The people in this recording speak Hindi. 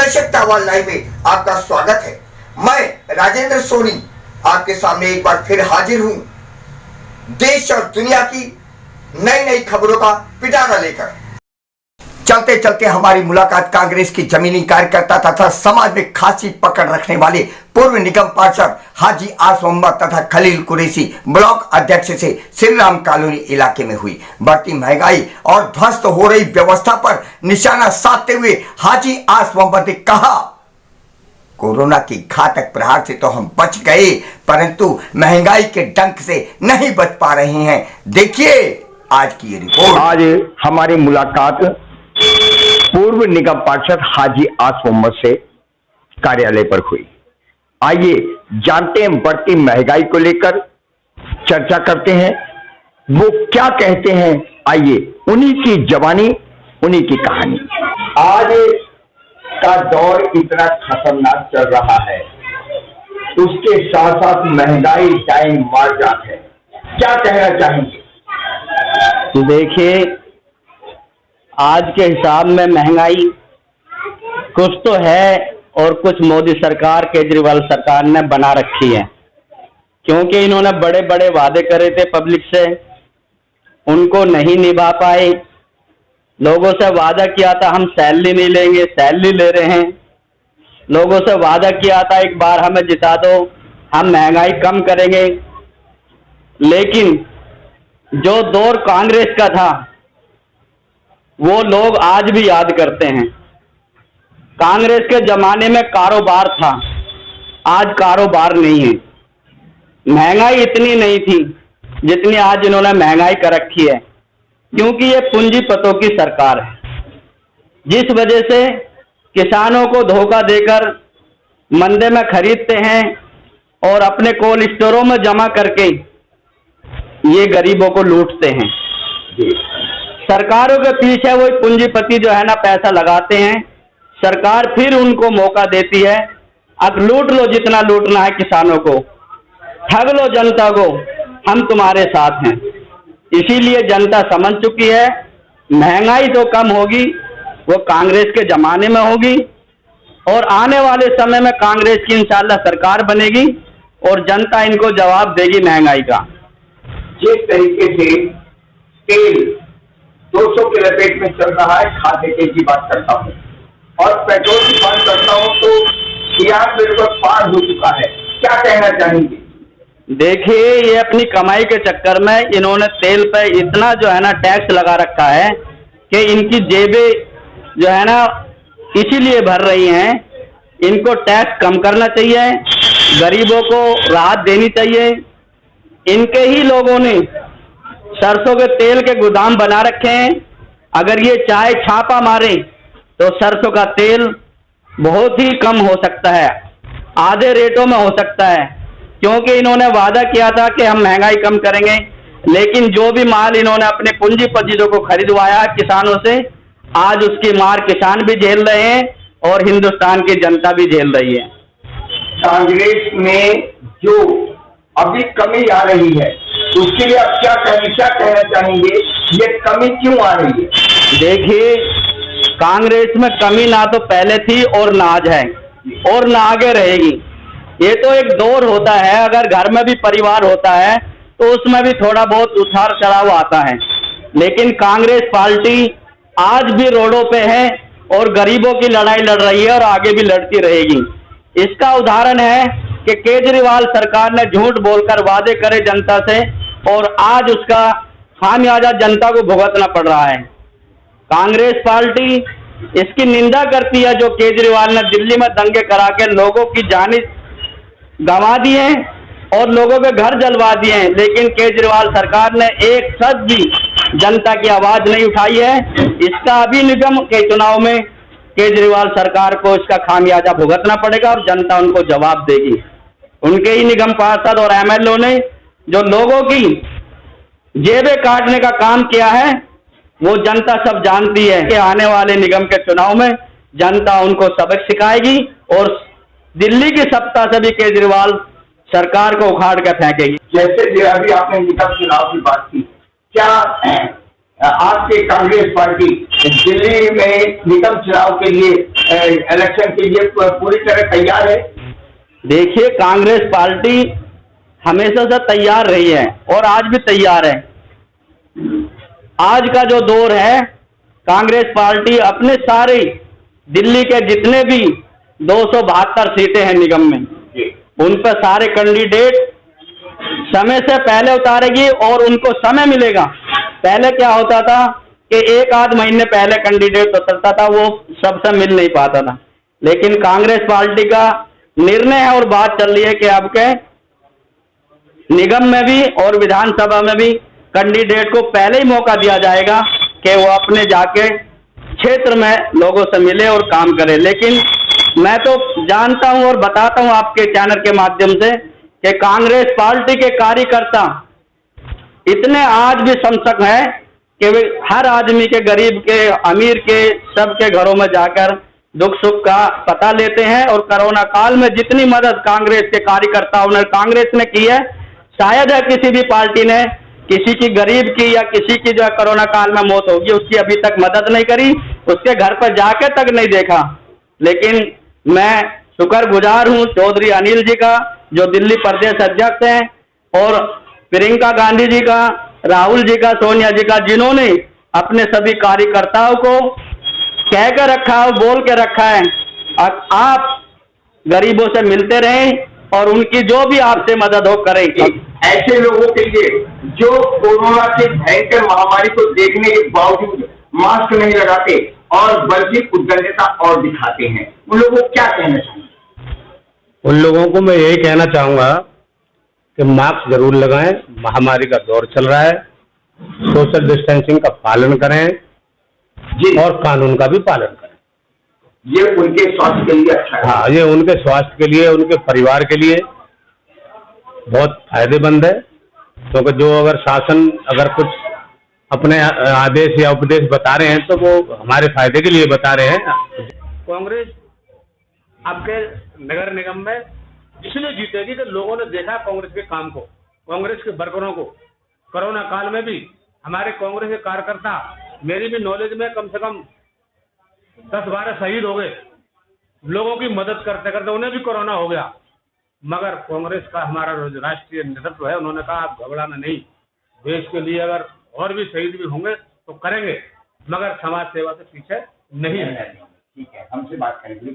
दर्शक टावर लाइव में आपका स्वागत है। मैं राजेंद्र सोनी आपके सामने एक बार फिर हाजिर हूं देश और दुनिया की नई नई खबरों का पिटारा लेकर। चलते चलते हमारी मुलाकात कांग्रेस की जमीनी कार्यकर्ता तथा समाज में खासी पकड़ रखने वाले पूर्व निगम पार्षद हाजी आस मोहम्मद तथा खलील कुरैशी ब्लॉक अध्यक्ष से श्री राम कॉलोनी इलाके में हुई। बढ़ती महंगाई और ध्वस्त हो रही व्यवस्था पर निशाना साधते हुए हाजी आस मोहम्मद ने कहा, कोरोना की घातक प्रहार से तो हम बच गए, परंतु महंगाई के डंक से नहीं बच पा रहे हैं। देखिए आज की ये रिपोर्ट। आज हमारी मुलाकात पूर्व निगम पार्षद हाजी आस मोहम्मद से कार्यालय पर हुई। आइए जानते हैं बढ़ती महंगाई को लेकर चर्चा करते हैं, वो क्या कहते हैं। आइए उन्हीं की जवानी, उन्हीं की कहानी। आज का दौर इतना खतरनाक चल रहा है, उसके साथ साथ महंगाई टाइम मार जात है। क्या कहना चाहेंगे? देखिए, आज के हिसाब में महंगाई कुछ तो है और कुछ मोदी सरकार, केजरीवाल सरकार ने बना रखी है, क्योंकि इन्होंने बड़े बड़े वादे करे थे पब्लिक से, उनको नहीं निभा पाए। लोगों से वादा किया था हम सैलरी नहीं लेंगे, सैलरी ले रहे हैं। लोगों से वादा किया था एक बार हमें जिता दो, हम महंगाई कम करेंगे। लेकिन जो दौर कांग्रेस का था वो लोग आज भी याद करते हैं। कांग्रेस के जमाने में कारोबार था, आज कारोबार नहीं है। महंगाई इतनी नहीं थी जितनी आज इन्होंने महंगाई कर रखी है, क्योंकि ये पूंजीपतियों की सरकार है, जिस वजह से किसानों को धोखा देकर मंदे में खरीदते हैं और अपने कोल्ड स्टोरों में जमा करके ये गरीबों को लूटते हैं। सरकारों के पीछे वही पूंजीपति जो है ना पैसा लगाते हैं, सरकार फिर उनको मौका देती है, अब लूट लो जितना लूटना है किसानों को, ठग लो जनता को, हम तुम्हारे साथ हैं। इसीलिए जनता समझ चुकी है महंगाई तो कम होगी वो कांग्रेस के जमाने में होगी, और आने वाले समय में कांग्रेस की इंशाल्लाह सरकार बनेगी और जनता इनको जवाब देगी महंगाई का। जिस तरीके से तेल 200 के लपेट में चल रहा है, खाद्य तेल की बात करता हूँ और पेट्रोल की बात करता हूँ तो 66 रुपये पार हो चुका है। क्या कहना चाहेंगे? देखिए, ये अपनी कमाई के चक्कर में इन्होंने तेल पे इतना जो है ना टैक्स लगा रखा है कि इनकी जेबें जो है ना इसीलिए भर रही हैं। इनको टैक्स कम करना चाहिए, गरीबों को राहत देनी चाहिए। इनके ही लोगों ने सरसों के तेल के गोदाम बना रखे हैं, अगर ये चाहे छापा मारे तो सरसों का तेल बहुत ही कम हो सकता है, आधे रेटों में हो सकता है, क्योंकि इन्होंने वादा किया था कि हम महंगाई कम करेंगे। लेकिन जो भी माल इन्होंने अपने पूंजीपतियों को खरीदवाया किसानों से, आज उसकी मार किसान भी झेल रहे हैं और हिंदुस्तान की जनता भी झेल रही है। कांग्रेस में जो अभी कमी आ रही है उसके लिए आप क्या कहना चाहेंगे? ये कमी क्यों आ रही है? देखिए, कांग्रेस में कमी ना तो पहले थी और ना आज है और ना आगे रहेगी। ये तो एक दौर होता है, अगर घर में भी परिवार होता है तो उसमें भी थोड़ा बहुत उतार चढ़ाव आता है, लेकिन कांग्रेस पार्टी आज भी रोडों पे है और गरीबों की लड़ाई लड़ रही है और आगे भी लड़ती रहेगी। इसका उदाहरण है कि केजरीवाल सरकार ने झूठ बोलकर वादे करे जनता से और आज उसका खामियाजा जनता को भुगतना पड़ रहा है। कांग्रेस पार्टी इसकी निंदा करती है जो केजरीवाल ने दिल्ली में दंगे करा के लोगों की जान गंवा दी है और लोगों के घर जलवा दिए हैं, लेकिन केजरीवाल सरकार ने एक शब्द भी जनता की आवाज नहीं उठाई है। इसका अभी निगम के चुनाव में केजरीवाल सरकार को इसका खामियाजा भुगतना पड़ेगा और जनता उनको जवाब देगी। उनके ही निगम पार्षद और एमएलए ने जो लोगों की जेबें काटने का काम किया है वो जनता सब जानती है कि आने वाले निगम के चुनाव में जनता उनको सबक सिखाएगी और दिल्ली की सत्ता से भी केजरीवाल सरकार को उखाड़ कर फेंकेगी। जैसे अभी आपने निगम चुनाव की बात की, क्या आपकी कांग्रेस पार्टी दिल्ली में निगम चुनाव के लिए इलेक्शन के लिए पूरी तरह तैयार है? देखिए, कांग्रेस पार्टी हमेशा से तैयार रही है और आज भी तैयार है। आज का जो दौर है, कांग्रेस पार्टी अपने सारे दिल्ली के जितने भी 272 सीटें हैं निगम में, उन पर सारे कैंडिडेट समय से पहले उतारेगी और उनको समय मिलेगा। पहले क्या होता था कि एक आध महीने पहले कैंडिडेट उतरता था, वो सबसे मिल नहीं पाता था। लेकिन कांग्रेस पार्टी का निर्णय है और बात चल रही है कि अब के निगम में भी और विधानसभा में भी कैंडिडेट को पहले ही मौका दिया जाएगा कि वो अपने जाके क्षेत्र में लोगों से मिले और काम करे। लेकिन मैं तो जानता हूं और बताता हूं आपके चैनल के माध्यम से कि कांग्रेस पार्टी के कार्यकर्ता इतने आज भी समसक हैं कि वे हर आदमी के, गरीब के, अमीर के, सबके घरों में जाकर दुख सुख का पता लेते हैं। और कोरोना काल में जितनी मदद कांग्रेस के कार्यकर्ताओं ने, कांग्रेस ने की है, शायद है किसी भी पार्टी ने किसी की, गरीब की या किसी की जो कोरोना काल में मौत होगी उसकी अभी तक मदद नहीं करी, उसके घर पर जाके तक नहीं देखा। लेकिन मैं शुक्रगुजार हूं चौधरी अनिल जी का, जो दिल्ली प्रदेश अध्यक्ष हैं, और प्रियंका गांधी जी का, राहुल जी का, सोनिया जी का, जिन्होंने अपने सभी कार्यकर्ताओं को कह के रखा है, बोल के रखा है, आप गरीबों से मिलते रहें और उनकी जो भी आपसे मदद हो करें। ऐसे लोगों के लिए जो कोरोना की भयंकर महामारी को देखने के बावजूद मास्क नहीं लगाते और बल्कि उद्दंडता और दिखाते हैं, उन लोगों को क्या कहना चाहिए? उन लोगों को मैं यही कहना चाहूंगा कि मास्क जरूर लगाएं, महामारी का दौर चल रहा है, सोशल डिस्टेंसिंग का पालन करें जी, और कानून का भी पालन करें। ये उनके स्वास्थ्य के लिए अच्छा है। हाँ, ये उनके स्वास्थ्य के लिए, उनके परिवार के लिए बहुत फायदेमंद है, क्योंकि जो अगर शासन अगर कुछ अपने आदेश या उपदेश बता रहे हैं तो वो हमारे फायदे के लिए बता रहे हैं। कांग्रेस आपके नगर निगम में इसलिए जीतेगी कि लोगों ने देखा कांग्रेस के काम को, कांग्रेस के वर्करों को। कोरोना काल में भी हमारे कांग्रेस के कार्यकर्ता, मेरी भी नॉलेज में कम से कम 10-12 शहीद हो गए, लोगों की मदद करते करते। उन्हें भी कोरोना हो गया, मगर कांग्रेस का हमारा राष्ट्रीय नेतृत्व है, उन्होंने कहा आप घबराना नहीं, देश के लिए अगर और भी शहीद भी होंगे तो करेंगे, मगर समाज सेवा से पीछे नहीं हटेंगे। ठीक है, हमसे बात करेंगे।